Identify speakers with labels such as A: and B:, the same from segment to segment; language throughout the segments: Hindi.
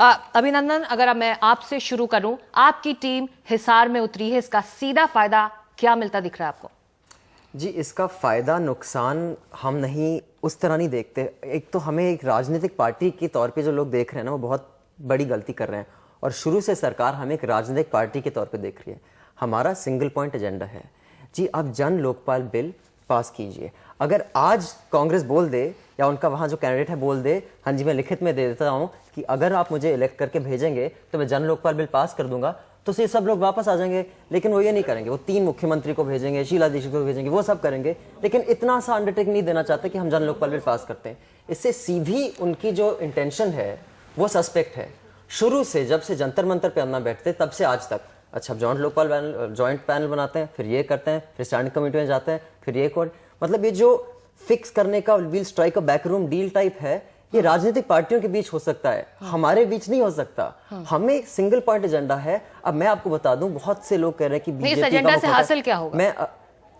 A: अभिनंदन, अगर अब मैं आपसे शुरू करूं, आपकी टीम हिसार में उतरी है, इसका सीधा फायदा क्या मिलता दिख रहा है आपको?
B: जी, इसका फ़ायदा नुकसान हम नहीं उस तरह नहीं देखते। एक तो हमें एक राजनीतिक पार्टी के तौर पे जो लोग देख रहे हैं ना, वो बहुत बड़ी गलती कर रहे हैं। और शुरू से सरकार हमें एक राजनीतिक पार्टी के तौर पे देख रही है। हमारा सिंगल पॉइंट एजेंडा है जी, आप जन लोकपाल बिल पास कीजिए। अगर आज कांग्रेस बोल दे या उनका वहाँ जो कैंडिडेट है बोल दे, हाँ जी मैं लिखित में दे देता हूँ कि अगर आप मुझे इलेक्ट करके भेजेंगे तो मैं जन लोकपाल बिल पास कर दूंगा, तो ये सब लोग वापस आ जाएंगे। लेकिन वो ये नहीं करेंगे, वो 3 मुख्यमंत्री को भेजेंगे, शीला दीक्षित को भेजेंगे, वो सब करेंगे। लेकिन इतना सा अंडरटेकिंग नहीं देना चाहते कि हम जन लोकपाल बिल पास करते हैं। इससे सीधी उनकी जो इंटेंशन है वो सस्पेक्ट है। शुरू से जब से जंतर मंतर पे अन्ना बैठते तब से आज तक, अच्छा जॉइंट लोकपाल जॉइंट पैनल बनाते हैं, फिर ये करते हैं, फिर स्टैंडिंग कमेटी में जाते हैं, फिर ये कोड, मतलब ये जो फिक्स करने का will strike a backroom deal type है, ये राजनीतिक पार्टियों के बीच हो सकता है, हमारे बीच नहीं हो सकता। हमें सिंगल पॉइंट एजेंडा है। अब मैं आपको बता दूं, बहुत से लोग कह रहे हैं कि बीजेपी
A: एजेंडा से हासिल क्या होगा?
B: मैं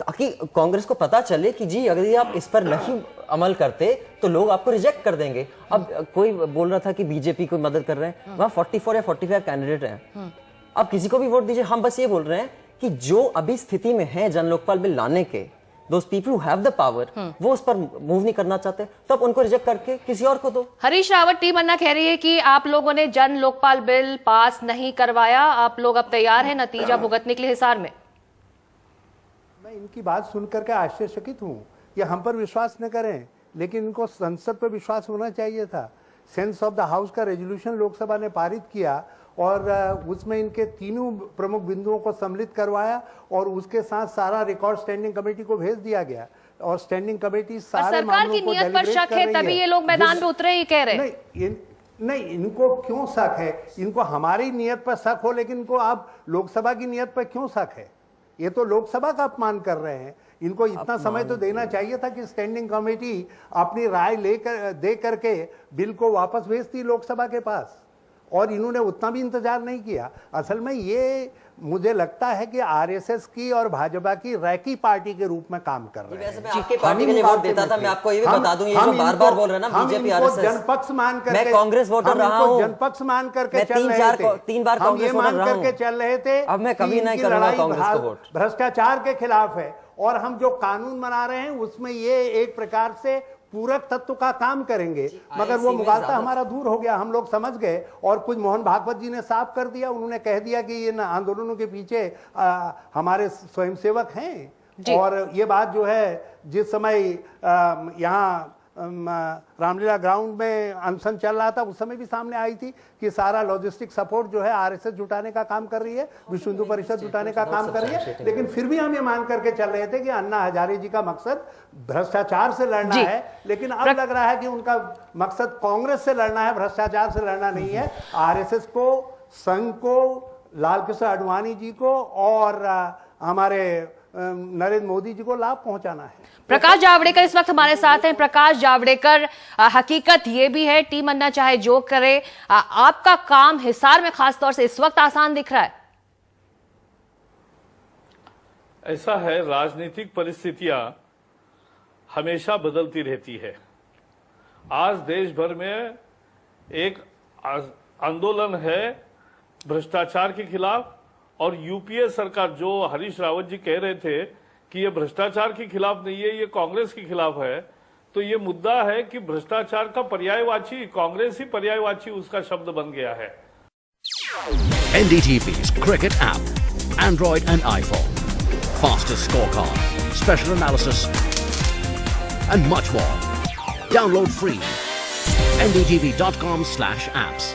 B: ताकि कांग्रेस को पता चले कि जी अगर ये आप इस पर नहीं अमल करते तो लोग आपको रिजेक्ट कर देंगे। अब कोई बोल रहा था कि बीजेपी को मदद कर रहे हैं, वहां 44 या 45 कैंडिडेट हैं, अब किसी को भी वोट दीजिए। हम बस ये बोल रहे हैं कि जो अभी स्थिति में है जन लोकपाल बिल लाने के, those people who have the power, वो उस पर मूव नहीं करना चाहते, तो अब उनको रिजेक्ट करके किसी और को दो।
A: हरीश रावत, टीम अन्ना कह रही है कि आप लोगों ने जन लोकपाल बिल पास नहीं करवाया, आप लोग अब तैयार हैं नतीजा भुगतने के लिए हिसार में।
C: मैं इनकी बात सुनकर के आश्चर्यचकित हूँ। ये हम पर विश्वास न करें, लेकिन इनको संसद पर विश्वास होना चाहिए था। सेंस ऑफ द हाउस का रेजोल्यूशन लोकसभा ने पारित किया और उसमें इनके तीनों प्रमुख बिंदुओं को सम्मिलित करवाया और उसके साथ सारा रिकॉर्ड स्टैंडिंग कमेटी को भेज दिया गया और स्टैंडिंग कमेटी सारे मामलों को
A: नियत पर शक है, तभी ये लोग मैदान में उतरे ही कह रहे हैं।
C: नहीं, इनको क्यों शक है? इनको हमारी नियत पर शक हो, लेकिन इनको आप लोकसभा की नियत पर क्यों शक है? ये तो लोकसभा का अपमान कर रहे हैं। इनको इतना समय तो देना चाहिए था कि स्टैंडिंग कमेटी अपनी राय दे करके बिल को वापस भेजती लोकसभा के पास, और इन्होंने उतना भी इंतजार नहीं किया। असल में ये मुझे लगता है कि आरएसएस की और भाजपा की रैकी पार्टी के रूप में काम कर रहे हैं।
B: मैं आपके पार्टी के लिए वोट देता था, मैं आपको ये भी बता दूं, ये जो बार-बार बोल रहे हैं ना बीजेपी आरएसएस,
C: जनपक्ष मान करके,
B: मैं कांग्रेस वोटर रहा हूं,
C: जनपक्ष मान करके चल रहे थे,
B: 3 बार कांग्रेस वोटर रहा हूं,
C: चल रहे थे।
B: अब मैं कभी नहीं करूंगा कांग्रेस को वोट।
C: भ्रष्टाचार के खिलाफ है, और हम जो कानून बना रहे हैं उसमें ये एक प्रकार से पूरक तत्व का काम करेंगे, मगर वो मुगालता हमारा दूर हो गया, हम लोग समझ गए। और कुछ मोहन भागवत जी ने साफ कर दिया, उन्होंने कह दिया कि ये आंदोलनों के पीछे हमारे स्वयंसेवक हैं। और ये बात जो है, जिस समय यहाँ रामलीला ग्राउंड में अनशन चल रहा था, उस समय भी सामने आई थी कि सारा लॉजिस्टिक सपोर्ट जो है आरएसएस जुटाने का काम कर रही है, विश्व हिंदू परिषद जुटाने का काम कर रही है। लेकिन फिर भी हम ये मान करके चल रहे थे कि अन्ना हजारे जी का मकसद भ्रष्टाचार से लड़ना है, लेकिन अब लग रहा है कि उनका मकसद कांग्रेस से लड़ना है, भ्रष्टाचार से लड़ना नहीं है। आरएसएस को, संघ को, लाल कृष्ण आडवाणी जी को और हमारे नरेंद्र मोदी जी को लाभ पहुंचाना है।
A: प्रकाश जावड़ेकर इस वक्त हमारे साथ हैं। प्रकाश जावड़ेकर, हकीकत ये भी है, टीम अन्ना चाहे जो करे, आपका काम हिसार में खासतौर से इस वक्त आसान दिख रहा है।
D: ऐसा है, राजनीतिक परिस्थितियां हमेशा बदलती रहती है। आज देश भर में एक आंदोलन है भ्रष्टाचार के खिलाफ, और यूपीए सरकार, जो हरीश रावत जी कह रहे थे कि ये भ्रष्टाचार के खिलाफ नहीं है, ये कांग्रेस के खिलाफ है, तो ये मुद्दा है कि भ्रष्टाचार का पर्यायवाची कांग्रेस ही पर्यायवाची उसका शब्द बन गया है।
E: NDTV's Cricket app, Android and iPhone, fastest scorecard, special analysis and much more. Download free. ndtv.com/apps